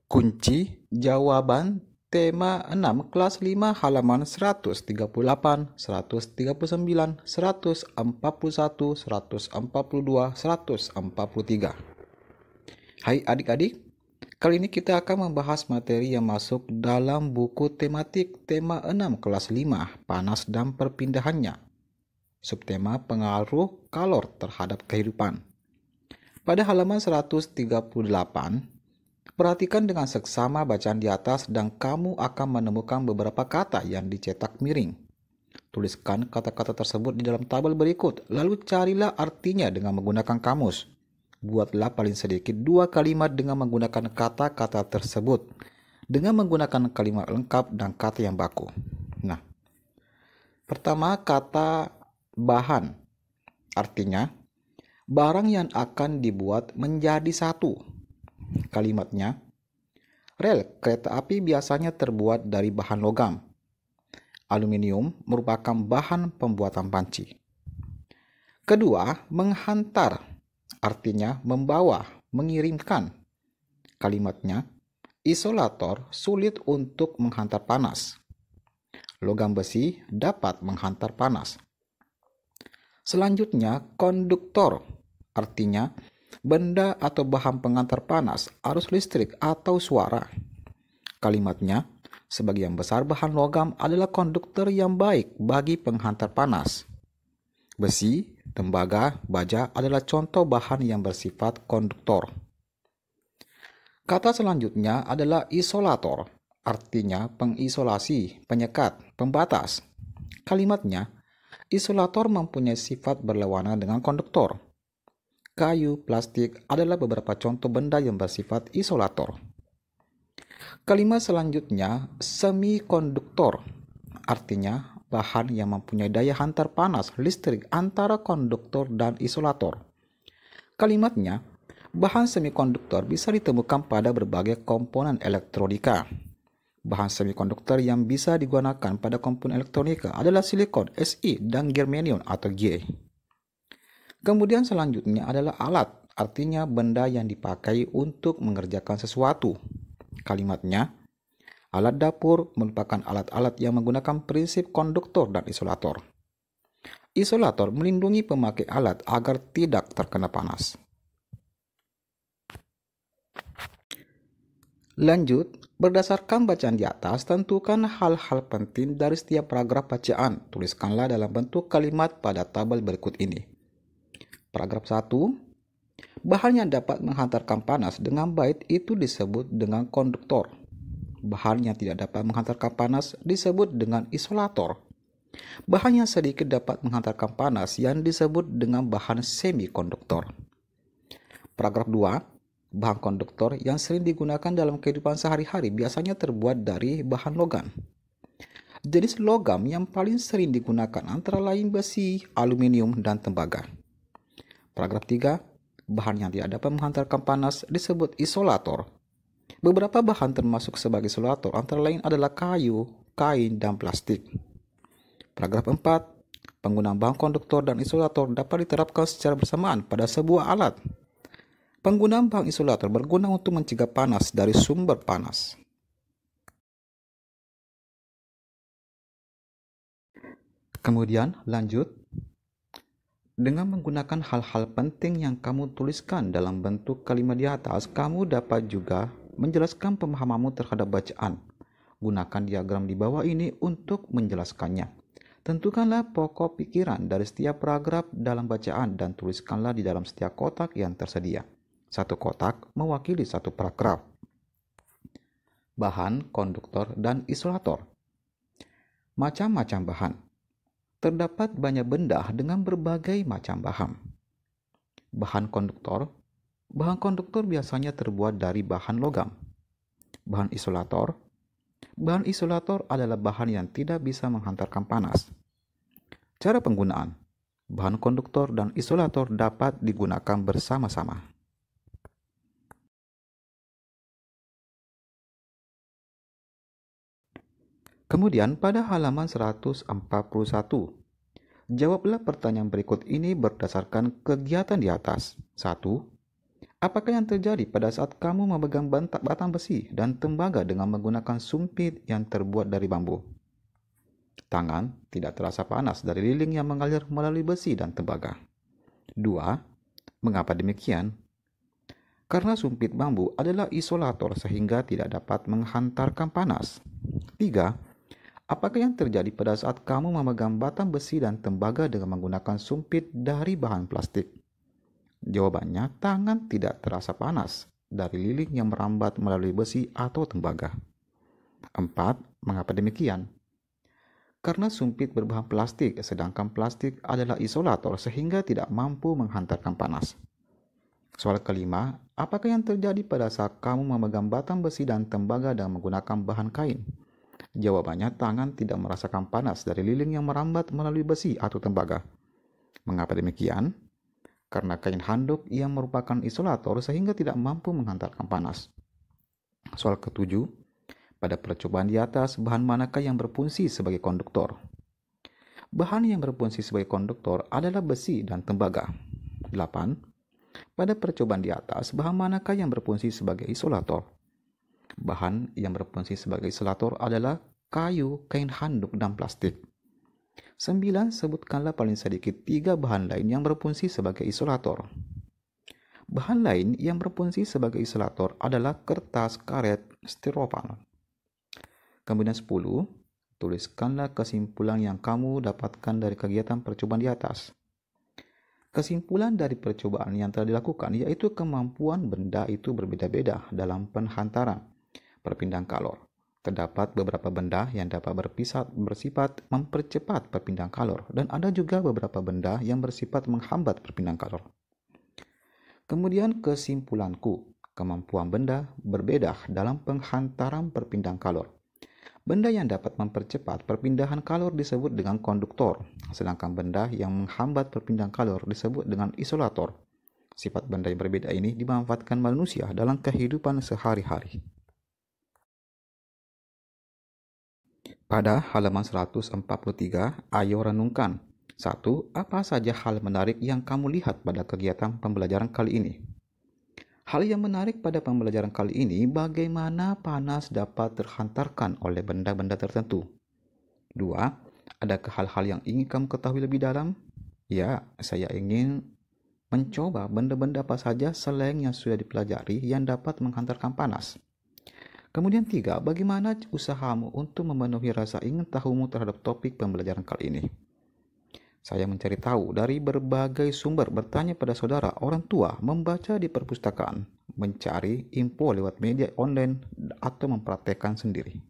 Kunci jawaban tema 6 kelas 5 halaman 138, 139, 141, 142, 143. Hai adik-adik, kali ini kita akan membahas materi yang masuk dalam buku tematik tema 6 kelas 5, panas dan perpindahannya. Subtema pengaruh kalor terhadap kehidupan. Pada halaman 138, perhatikan dengan seksama bacaan di atas dan kamu akan menemukan beberapa kata yang dicetak miring. Tuliskan kata-kata tersebut di dalam tabel berikut, lalu carilah artinya dengan menggunakan kamus. Buatlah paling sedikit 2 kalimat dengan menggunakan kata-kata tersebut, dengan menggunakan kalimat lengkap dan kata yang baku. Nah, pertama kata bahan, artinya barang yang akan dibuat menjadi satu. Kalimatnya, rel kereta api biasanya terbuat dari bahan logam. Aluminium merupakan bahan pembuatan panci. Kedua, menghantar, artinya membawa, mengirimkan. Kalimatnya, isolator sulit untuk menghantar panas. Logam besi dapat menghantar panas. Selanjutnya, konduktor, artinya benda atau bahan pengantar panas, arus listrik atau suara. Kalimatnya, sebagian besar bahan logam adalah konduktor yang baik bagi penghantar panas. Besi, tembaga, baja adalah contoh bahan yang bersifat konduktor. Kata selanjutnya adalah isolator, artinya pengisolasi, penyekat, pembatas. Kalimatnya, isolator mempunyai sifat berlawanan dengan konduktor. Kayu, plastik adalah beberapa contoh benda yang bersifat isolator. Kalimat selanjutnya, semikonduktor, artinya bahan yang mempunyai daya hantar panas listrik antara konduktor dan isolator. Kalimatnya, bahan semikonduktor bisa ditemukan pada berbagai komponen elektronika. Bahan semikonduktor yang bisa digunakan pada komponen elektronika adalah silikon, Si, dan germanium atau G. Kemudian selanjutnya adalah alat, artinya benda yang dipakai untuk mengerjakan sesuatu. Kalimatnya, alat dapur merupakan alat-alat yang menggunakan prinsip konduktor dan isolator. Isolator melindungi pemakai alat agar tidak terkena panas. Lanjut, berdasarkan bacaan di atas, tentukan hal-hal penting dari setiap paragraf bacaan. Tuliskanlah dalam bentuk kalimat pada tabel berikut ini. Paragraf 1, bahan yang dapat menghantarkan panas dengan baik itu disebut dengan konduktor. Bahan yang tidak dapat menghantarkan panas disebut dengan isolator. Bahan yang sedikit dapat menghantarkan panas yang disebut dengan bahan semikonduktor. Paragraf 2, bahan konduktor yang sering digunakan dalam kehidupan sehari-hari biasanya terbuat dari bahan logam. Jenis logam yang paling sering digunakan antara lain besi, aluminium, dan tembaga. Paragraf 3, bahan yang tidak dapat menghantarkan panas disebut isolator. Beberapa bahan termasuk sebagai isolator antara lain adalah kayu, kain, dan plastik. Paragraf 4, penggunaan bahan konduktor dan isolator dapat diterapkan secara bersamaan pada sebuah alat. Penggunaan bahan isolator berguna untuk mencegah panas dari sumber panas. Kemudian lanjut. Dengan menggunakan hal-hal penting yang kamu tuliskan dalam bentuk kalimat di atas, kamu dapat juga menjelaskan pemahamanmu terhadap bacaan. Gunakan diagram di bawah ini untuk menjelaskannya. Tentukanlah pokok pikiran dari setiap paragraf dalam bacaan dan tuliskanlah di dalam setiap kotak yang tersedia. Satu kotak mewakili satu paragraf. Bahan, konduktor, dan isolator. Macam-macam bahan. Terdapat banyak benda dengan berbagai macam bahan. Bahan konduktor biasanya terbuat dari bahan logam. Bahan isolator adalah bahan yang tidak bisa menghantarkan panas. Cara penggunaan, bahan konduktor dan isolator dapat digunakan bersama-sama. Kemudian pada halaman 141, jawablah pertanyaan berikut ini berdasarkan kegiatan di atas. 1. Apakah yang terjadi pada saat kamu memegang batang besi dan tembaga dengan menggunakan sumpit yang terbuat dari bambu? Tangan tidak terasa panas dari lilin yang mengalir melalui besi dan tembaga. 2. Mengapa demikian? Karena sumpit bambu adalah isolator sehingga tidak dapat menghantarkan panas. 3. Apakah yang terjadi pada saat kamu memegang batang besi dan tembaga dengan menggunakan sumpit dari bahan plastik? Jawabannya, tangan tidak terasa panas dari lilin yang merambat melalui besi atau tembaga. 4. Mengapa demikian? Karena sumpit berbahan plastik, sedangkan plastik adalah isolator sehingga tidak mampu menghantarkan panas. Soal kelima, apakah yang terjadi pada saat kamu memegang batang besi dan tembaga dan menggunakan bahan kain? Jawabannya, tangan tidak merasakan panas dari lilin yang merambat melalui besi atau tembaga. Mengapa demikian? Karena kain handuk yang merupakan isolator sehingga tidak mampu menghantarkan panas. Soal ketujuh, pada percobaan di atas, bahan manakah yang berfungsi sebagai konduktor? Bahan yang berfungsi sebagai konduktor adalah besi dan tembaga. 8. Pada percobaan di atas, bahan manakah yang berfungsi sebagai isolator? Bahan yang berfungsi sebagai isolator adalah kayu, kain handuk, dan plastik. 9. Sebutkanlah paling sedikit 3 bahan lain yang berfungsi sebagai isolator. Bahan lain yang berfungsi sebagai isolator adalah kertas, karet, styrofoam. Kemudian 10. Tuliskanlah kesimpulan yang kamu dapatkan dari kegiatan percobaan di atas. Kesimpulan dari percobaan yang telah dilakukan yaitu kemampuan benda itu berbeda-beda dalam penghantaran perpindahan kalor. Terdapat beberapa benda yang dapat bersifat mempercepat perpindahan kalor dan ada juga beberapa benda yang bersifat menghambat perpindahan kalor. Kemudian kesimpulanku, kemampuan benda berbeda dalam penghantaran perpindahan kalor. Benda yang dapat mempercepat perpindahan kalor disebut dengan konduktor, sedangkan benda yang menghambat perpindahan kalor disebut dengan isolator. Sifat benda yang berbeda ini dimanfaatkan manusia dalam kehidupan sehari-hari. Pada halaman 143, ayo renungkan. 1. Apa saja hal menarik yang kamu lihat pada kegiatan pembelajaran kali ini? Hal yang menarik pada pembelajaran kali ini, bagaimana panas dapat terhantarkan oleh benda-benda tertentu. 2. Adakah hal-hal yang ingin kamu ketahui lebih dalam? Ya, saya ingin mencoba benda-benda apa saja selain yang sudah dipelajari yang dapat menghantarkan panas. Kemudian 3, bagaimana usahamu untuk memenuhi rasa ingin tahumu terhadap topik pembelajaran kali ini? Saya mencari tahu dari berbagai sumber, bertanya pada saudara, orang tua, membaca di perpustakaan, mencari info lewat media online, atau mempraktekkan sendiri.